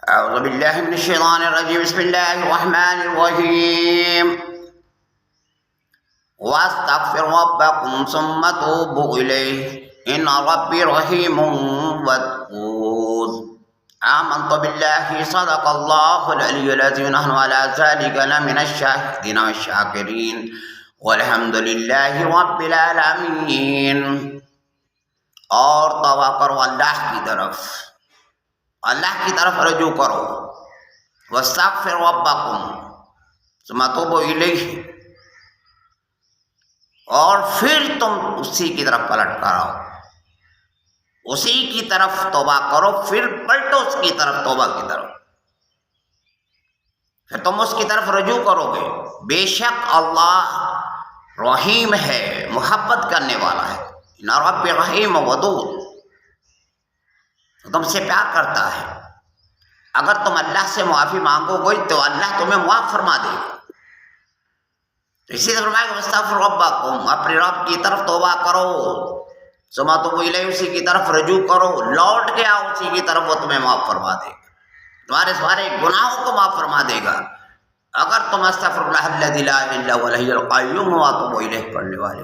أعوذ بالله من الشيطان الرجيم. بسم الله الرحمن الرحيم. واستغفر ربكم ثم توبوا إليه إن ربي رحيم ودود. آمنت بالله صدق الله العلي العظيم نحن على ذلك لمن الشاهدين والشاكرين والحمد لله رب العالمين. اور توبہ کرو اللہ کی طرف رجوع کرو. واستغفر ربکم ثم توبوا الیہ، اور پھر تم اسی کی طرف پلٹ کر آؤ، اسی کی طرف توبہ کرو، پھر پلٹو اس کی طرف، توبہ کی طرف، پھر تم اس کی طرف رجوع کرو گے. بے شک اللہ رحیم ہے، محبت کرنے والا ہے. ان رب رحیم ودود، تم سے پیار کرتا ہے. اگر تم اللہ سے معافی مانگو گے تو اللہ تمہیں معاف فرما دے گا. اسی طرح فرمائے کہ استغفر ربکم، اپنے رب کی طرف توبہ کرو. ثم توبوا الیہ، اسی کی طرف رجوع کرو، لوٹ کے آؤ اسی کی طرف، وہ تمہیں معاف فرما دے گا، تمہارے سارے گناہوں کو معاف فرما دے گا. اگر تم استغفر اللہ الذی لا الہ الا هو الحی القیوم واتوبوا الیہ پڑھنے والے